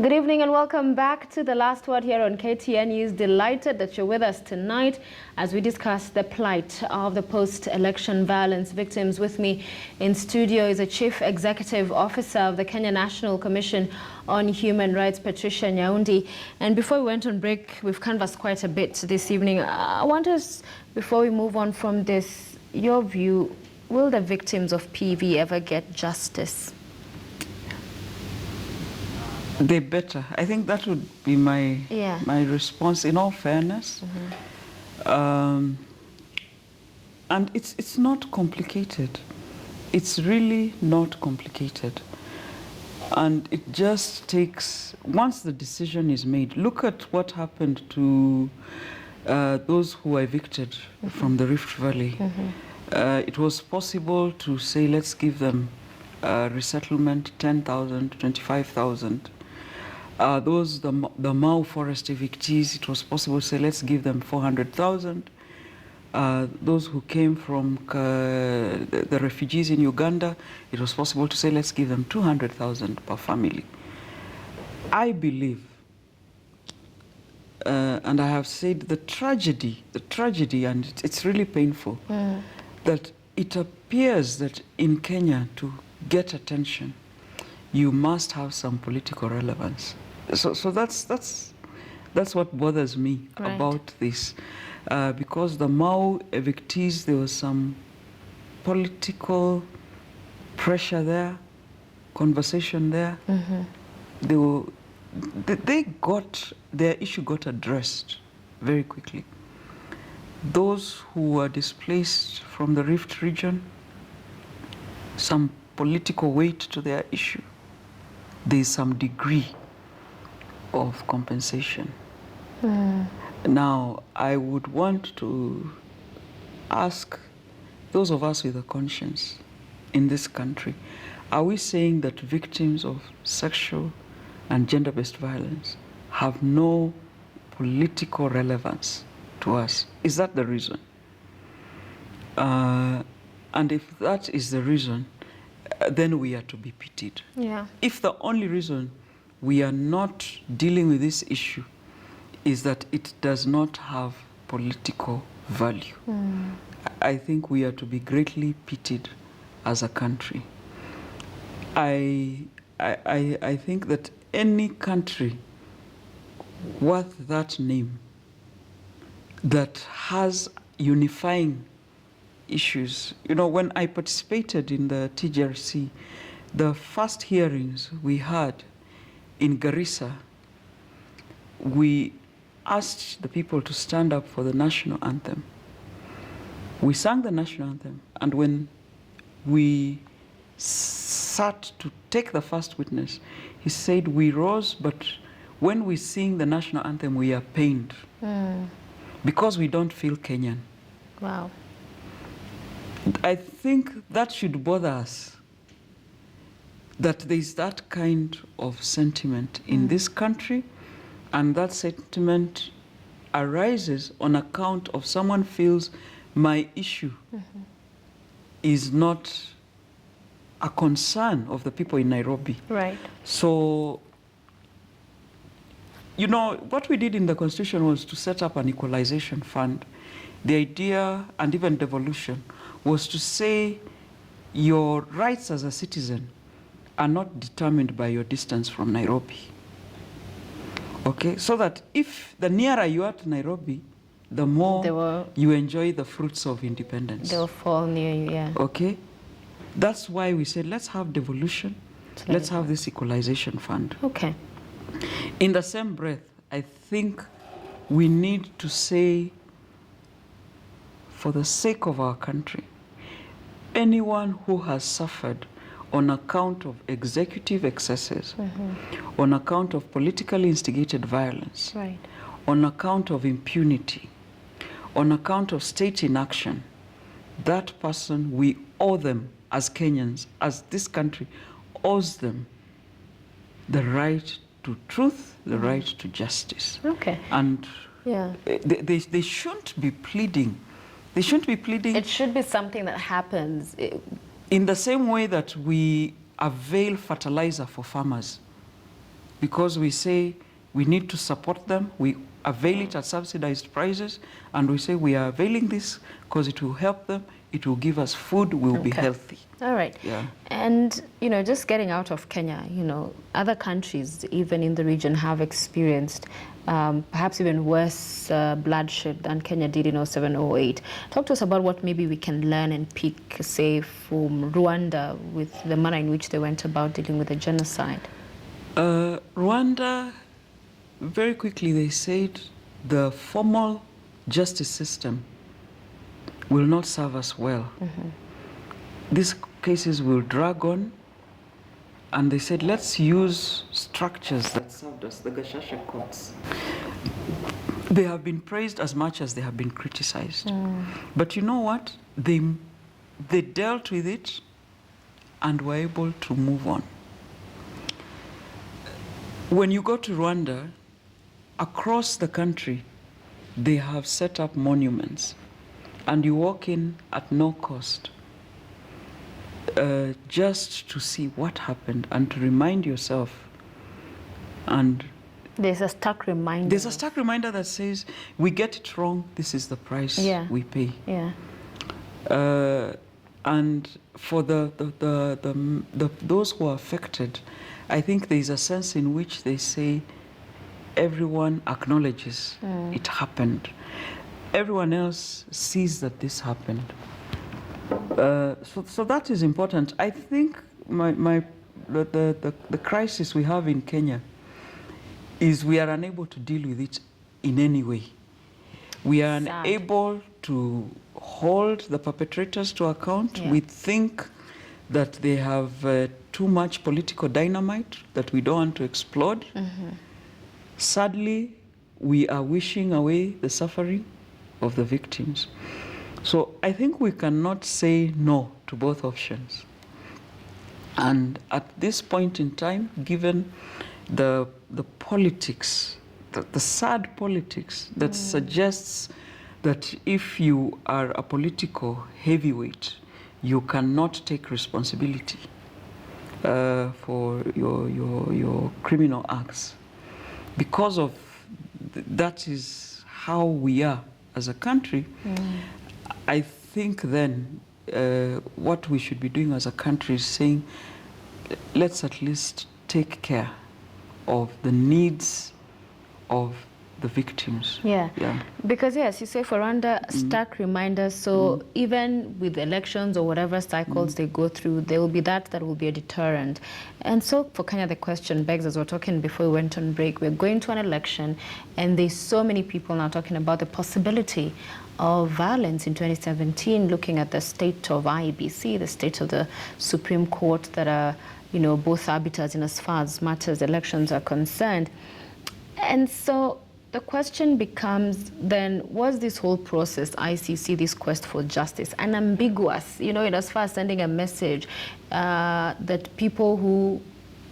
Good evening and welcome back to The Last Word here on KTN News. Delighted that you're with us tonight as we discuss the plight of the post-election violence victims. With me in studio is a Chief Executive Officer of the Kenya National Commission on Human Rights, Patricia Nyaundi. And before we went on break, we've canvassed quite a bit this evening. I want us, before we move on from this, your view, will the victims of PV ever get justice? They better. I think that would be my response. In all fairness, and it's not complicated. It's really not complicated, and it just takes, once the decision is made. Look at what happened to those who were evicted from the Rift Valley. It was possible to say, let's give them resettlement, 10,000, 25,000. Those, the Mau forest evictees, it was possible to say, let's give them 400,000. Those who came from the refugees in Uganda, it was possible to say, let's give them 200,000 per family. I believe, and I have said the tragedy, and it's really painful, that it appears that in Kenya, to get attention, you must have some political relevance. So that's what bothers me about this, because the Mau evictees, there was some political pressure there, conversation there. They got, their issue got addressed very quickly. Those who were displaced from the Rift region, some political weight to their issue. There's some degree of compensation. Now, I would want to ask those of us with a conscience in this country, are we saying that victims of sexual and gender-based violence have no political relevance to us? Is that the reason? And if that is the reason, then we are to be pitied. If the only reason we are not dealing with this issue is that it does not have political value, I think we are to be greatly pitied as a country. I think that any country worth that name that has unifying issues. You know, when I participated in the TGRC, the first hearings we had in Garissa, we asked the people to stand up for the national anthem. We sang the national anthem, and when we sat to take the first witness, he said, we rose, but when we sing the national anthem, we are pained because we don't feel Kenyan. Wow. I think that should bother us, that there's that kind of sentiment in this country, and that sentiment arises on account of someone feels my issue is not a concern of the people in Nairobi. Right. So, you know, what we did in the Constitution was to set up an equalization fund. The idea, and even devolution, was to say your rights as a citizen are not determined by your distance from Nairobi. Okay, so that if the nearer you are to Nairobi, the more you enjoy the fruits of independence. They'll fall near you, yeah. Okay, that's why we said, let's have devolution, let's have this equalization fund. Okay. In the same breath, I think we need to say, for the sake of our country, anyone who has suffered on account of executive excesses, on account of politically instigated violence, on account of impunity, on account of state inaction, that person, we owe them as Kenyans, as this country owes them the right to truth, the right to justice. Okay. And they shouldn't be pleading. They shouldn't be pleading. It should be something that happens. In the same way that we avail fertilizer for farmers, because we say we need to support them. We avail it at subsidized prices, and we say we are availing this because it will help them, it will give us food, we'll be healthy. All right. Yeah. And, you know, just getting out of Kenya, you know, other countries, even in the region, have experienced perhaps even worse bloodshed than Kenya did in 07, 08. Talk to us about what maybe we can learn and pick, say, from Rwanda with the manner in which they went about dealing with the genocide. Rwanda, very quickly they said the formal justice system will not serve us well. These cases will drag on, and they said, let's use structures that served us, the Gashasha courts. They have been praised as much as they have been criticized. But you know what? They dealt with it and were able to move on. When you go to Rwanda, across the country, they have set up monuments, and you walk in at no cost, just to see what happened and to remind yourself. And there's a stark reminder. There's a stark reminder that says, we get it wrong, this is the price we pay. Yeah. And for those who are affected, I think there's a sense in which they say everyone acknowledges it happened. Everyone else sees that this happened. So that is important. I think the crisis we have in Kenya is we are unable to deal with it in any way. We are unable to hold the perpetrators to account. We think that they have too much political dynamite that we don't want to explode. Sadly, we are wishing away the suffering of the victims. So I think we cannot say no to both options. And at this point in time, given the politics, the sad politics that suggests that if you are a political heavyweight, you cannot take responsibility for your criminal acts. Because of that is how we are as a country. I think then what we should be doing as a country is saying, let's at least take care of the needs of the victims. Yeah. Because yes, you say for Rwanda, stark reminders. So even with elections or whatever cycles they go through, there will be that will be a deterrent. And so for Kenya, the question begs, as we were talking before we went on break, we're going to an election, and there's so many people now talking about the possibility of violence in 2017, looking at the state of IEBC, the state of the Supreme Court, that are, you know, both arbiters in as far as matters elections are concerned. And so the question becomes then, was this whole process, ICC, this quest for justice, unambiguous, you know, in as far as sending a message that people who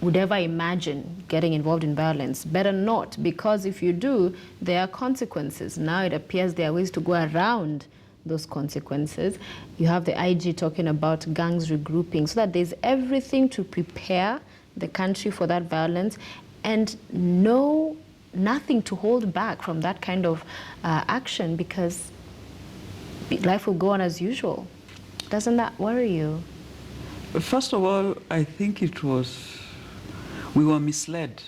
would ever imagine getting involved in violence better not, because if you do, there are consequences. Now it appears there are ways to go around those consequences. You have the IG talking about gangs regrouping, so that there's everything to prepare the country for that violence, and nothing to hold back from that kind of action, because life will go on as usual. Doesn't that worry you? First of all, I think we were misled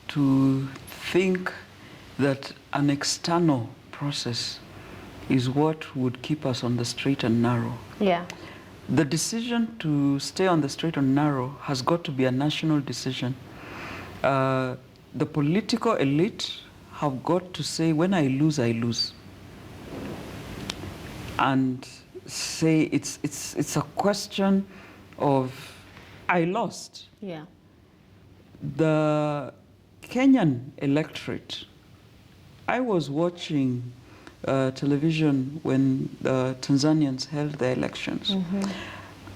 to think that an external process is what would keep us on the straight and narrow. Yeah. The decision to stay on the straight and narrow has got to be a national decision. The political elite have got to say, when I lose, I lose. And say it's a question of, I lost. Yeah. The Kenyan electorate, I was watching television when the Tanzanians held their elections,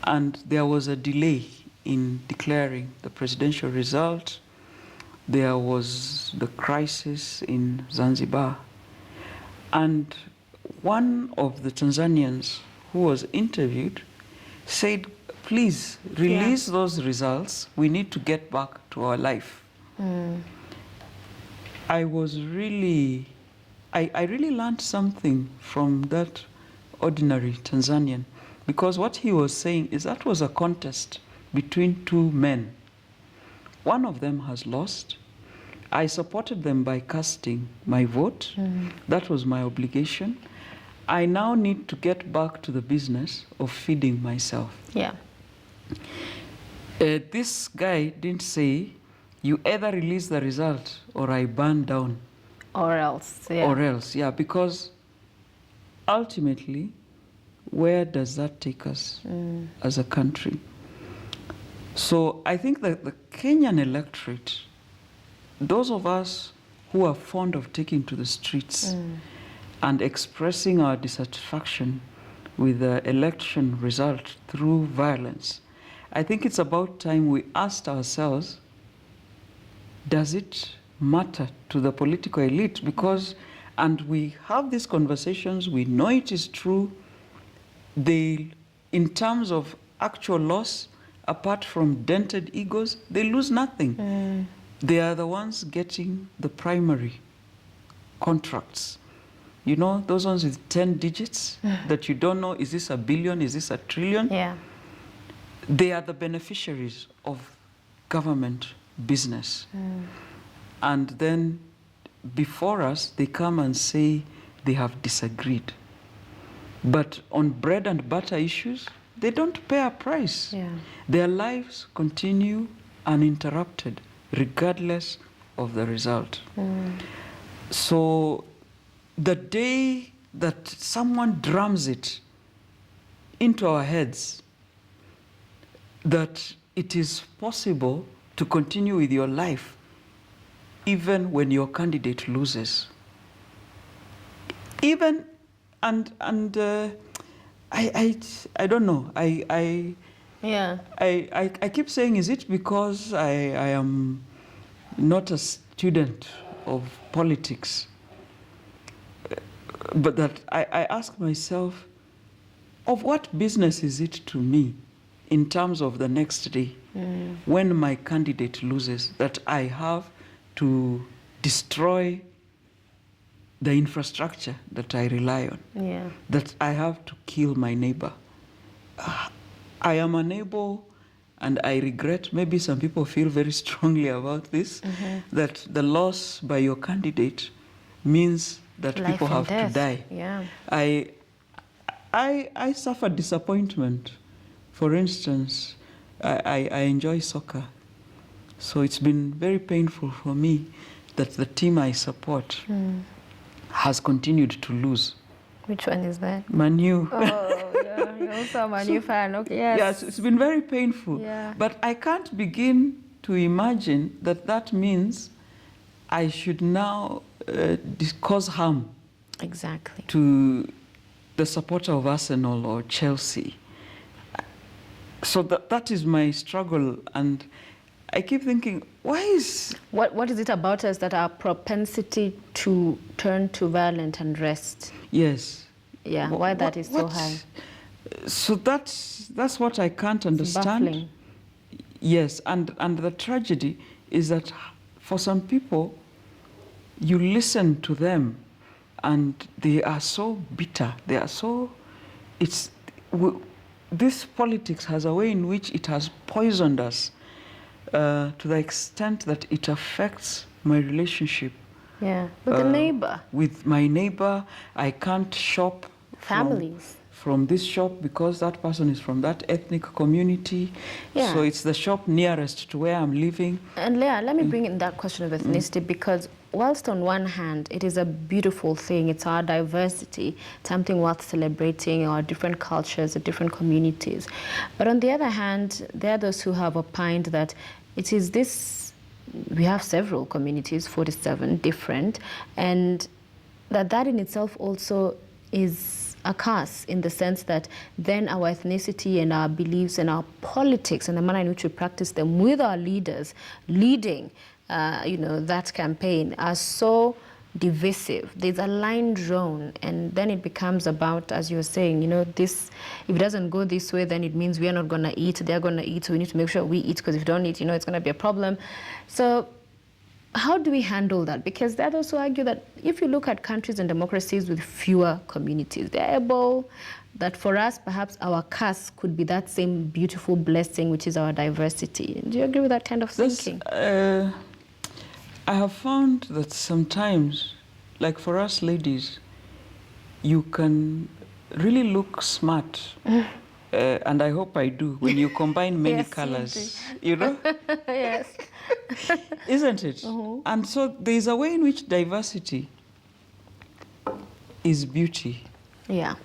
and there was a delay in declaring the presidential result. There was the crisis in Zanzibar, and one of the Tanzanians who was interviewed said, please release those results. We need to get back to our life. I was really, I really learned something from that ordinary Tanzanian, because what he was saying is that was a contest between two men. One of them has lost. I supported them by casting my vote. That was my obligation. I now need to get back to the business of feeding myself. Yeah. This guy didn't say, you either release the result or I burn down. Or else, yeah. Or else, yeah, because ultimately, where does that take us as a country? So I think that the Kenyan electorate, those of us who are fond of taking to the streets and expressing our dissatisfaction with the election result through violence, I think it's about time we asked ourselves, does it matter to the political elite? Because, and we have these conversations, we know it is true, they, in terms of actual loss, apart from dented egos, they lose nothing. They are the ones getting the primary contracts. You know, those ones with 10 digits that you don't know, is this a billion, is this a trillion? Yeah. They are the beneficiaries of government business. And then before us, they come and say they have disagreed. But on bread and butter issues, they don't pay a price. Yeah. Their lives continue uninterrupted, regardless of the result. So the day that someone drums it into our heads that it is possible to continue with your life even when your candidate loses, even I don't know. I keep saying, is it because I am not a student of politics? But that I ask myself, of what business is it to me in terms of the next day when my candidate loses, that I have to destroy the infrastructure that I rely on, that I have to kill my neighbor? I am unable, and I regret, maybe some people feel very strongly about this, that the loss by your candidate means that Life people have and to die. Yeah. I suffer disappointment. For instance, I enjoy soccer. So it's been very painful for me that the team I support has continued to lose. Which one is that? Man U. Oh, yeah, you're also a Man U fan. Okay, Yes, it's been very painful. Yeah. But I can't begin to imagine that that means I should now cause harm Exactly. to the supporter of Arsenal or Chelsea. So that is my struggle, and I keep thinking, why is... What is it about us that our propensity to turn to violent unrest? Yes. Yeah, why that is so high? So that's what I can't understand. It's baffling. Yes, and the tragedy is that for some people, you listen to them and they are so bitter. They are so... This politics has a way in which it has poisoned us to the extent that it affects my relationship. Yeah, with the neighbor. With my neighbor, I can't shop Families. From this shop because that person is from that ethnic community. Yeah. So it's the shop nearest to where I'm living. And Leah, let me bring in that question of ethnicity, because whilst on one hand, it is a beautiful thing, it's our diversity, something worth celebrating, our different cultures, the different communities. But on the other hand, there are those who have opined that it is this, we have several communities, 47 different, and that in itself also is a curse, in the sense that then our ethnicity and our beliefs and our politics and the manner in which we practice them with our leaders leading that campaign are so divisive. There's a line drawn, and then it becomes about, as you were saying, this, if it doesn't go this way, then it means we are not going to eat, they're going to eat, so we need to make sure we eat, because if we don't eat, it's going to be a problem. So how do we handle that? Because that also argue that if you look at countries and democracies with fewer communities, they're able, that for us, perhaps our curse could be that same beautiful blessing, which is our diversity. Do you agree with that kind of thinking? I have found that sometimes, like for us ladies, you can really look smart. And I hope I do, when you combine many Yes, colors, you know? Yes. Isn't it? And so there's a way in which diversity is beauty. Yeah.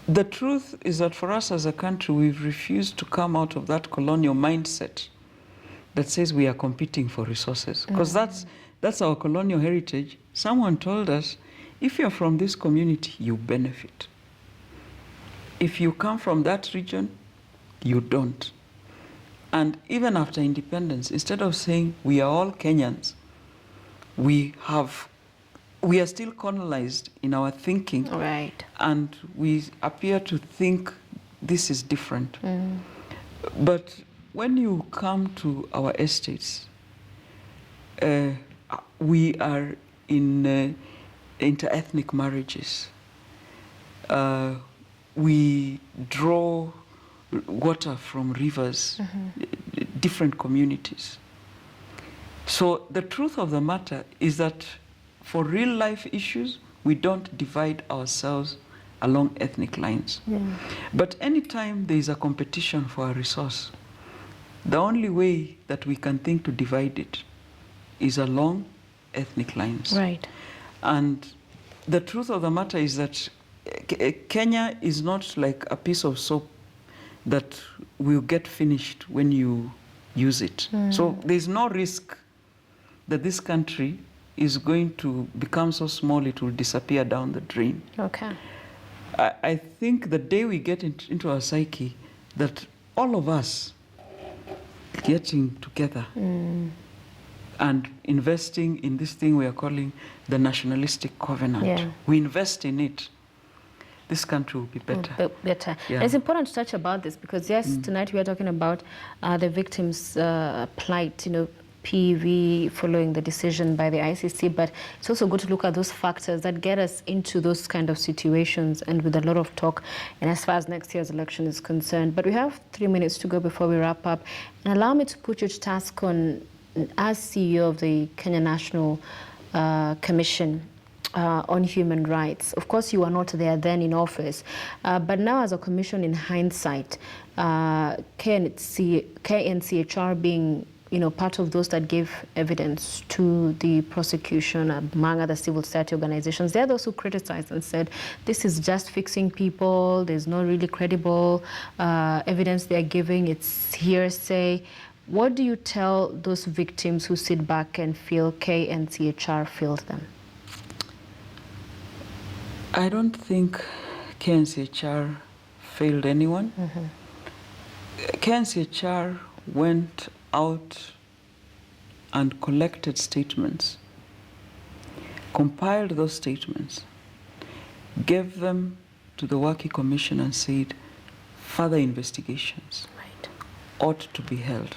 The truth is that for us as a country, we've refused to come out of that colonial mindset that says we are competing for resources. Because that's our colonial heritage. Someone told us, if you're from this community, you benefit. If you come from that region, you don't. And even after independence, instead of saying we are all Kenyans, we are still colonized in our thinking. Right. And we appear to think this is different. But when you come to our estates, we are in inter-ethnic marriages. We draw water from rivers, different communities. So the truth of the matter is that for real life issues, we don't divide ourselves along ethnic lines. But anytime there is a competition for a resource, the only way that we can think to divide it is along ethnic lines. Right. And the truth of the matter is that Kenya is not like a piece of soap that will get finished when you use it. So there's no risk that this country is going to become so small it will disappear down the drain. Okay. I think the day we get into our psyche that all of us getting together and investing in this thing we are calling the nationalistic covenant, we invest in it, this country will be better. Better. Yeah. It's important to touch about this because, yes, tonight we are talking about the victims' plight, PV following the decision by the ICC, but it's also good to look at those factors that get us into those kind of situations and with a lot of talk and as far as next year's election is concerned. But we have 3 minutes to go before we wrap up. And allow me to put you to task on, as CEO of the Kenya National Commission on Human Rights. Of course, you were not there then in office, but now as a commission in hindsight, KNCHR being part of those that gave evidence to the prosecution, among other civil society organizations, they're those who criticized and said, this is just fixing people, there's no really credible evidence they're giving, it's hearsay. What do you tell those victims who sit back and feel KNCHR failed them? I don't think KNCHR failed anyone. KNCHR went out and collected statements, compiled those statements, gave them to the Waki Commission and said further investigations ought to be held.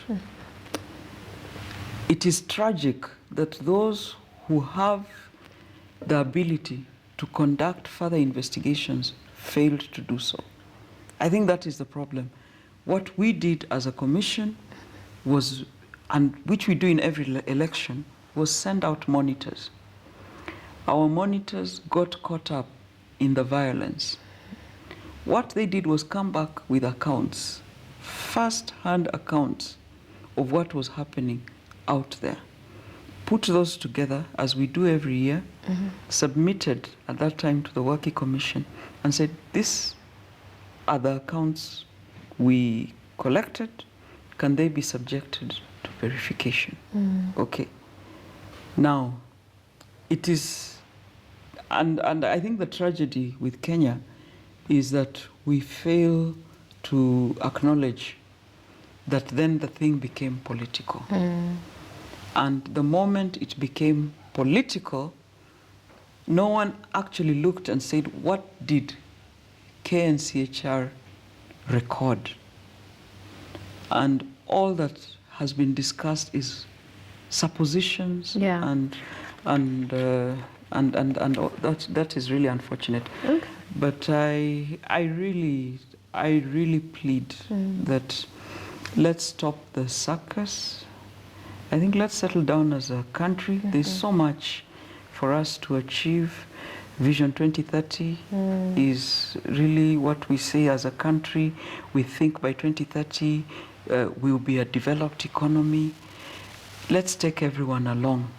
It is tragic that those who have the ability to conduct further investigations failed to do so. I think that is the problem. What we did as a commission was, and which we do in every election, was send out monitors. Our monitors got caught up in the violence. What they did was come back with accounts, first-hand accounts of what was happening out there. Put those together, as we do every year, submitted at that time to the Waki Commission, and said, these are the accounts we collected, can they be subjected to verification? Okay. Now, it is, and I think the tragedy with Kenya is that we fail to acknowledge that then the thing became political. And the moment it became political, no one actually looked and said, what did KNCHR record? And all that has been discussed is suppositions, Yeah. and that is really unfortunate. Okay. But I really plead that let's stop the circus. I think let's settle down as a country. There's so much for us to achieve. Vision 2030 is really what we say as a country. We think by 2030 we'll be a developed economy. Let's take everyone along.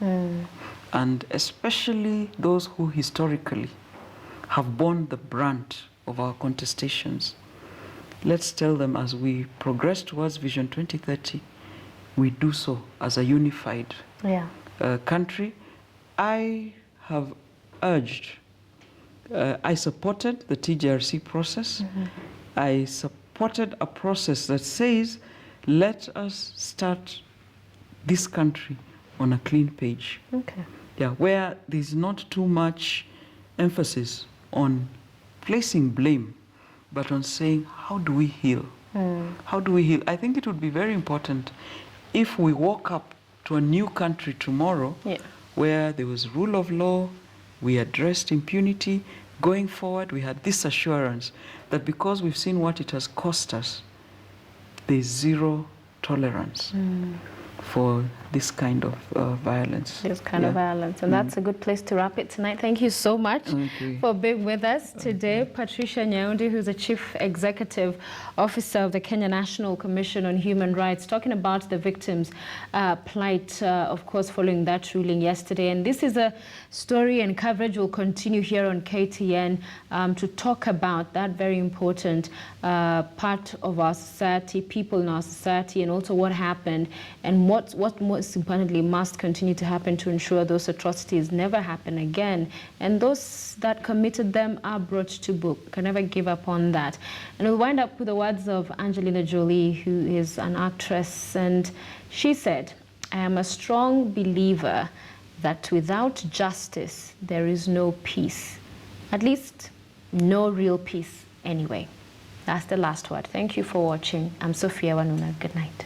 And especially those who historically have borne the brunt of our contestations. Let's tell them as we progress towards Vision 2030, we do so as a unified country. I have urged, I supported the TJRC process. I supported a process that says, let us start this country on a clean page. Okay. Yeah, where there's not too much emphasis on placing blame, but on saying, how do we heal? How do we heal? I think it would be very important if we walk up to a new country tomorrow where there was rule of law, we addressed impunity. Going forward, we had this assurance that because we've seen what it has cost us, there's zero tolerance for this kind of violence. This kind of violence. And that's a good place to wrap it tonight. Thank you so much for being with us today. Patricia Nyaundi, who's the Chief Executive Officer of the Kenya National Commission on Human Rights, talking about the victims' plight, of course, following that ruling yesterday. And this is a story and coverage will continue here on KTN to talk about that very important part of our society, people in our society, and also what happened and what most importantly must continue to happen to ensure those atrocities never happen again. And those that committed them are brought to book. Can never give up on that. And we'll wind up with the words of Angelina Jolie, who is an actress. And she said, I am a strong believer that without justice, there is no peace. At least, no real peace anyway. That's the last word. Thank you for watching. I'm Sophia Wanuna. Good night.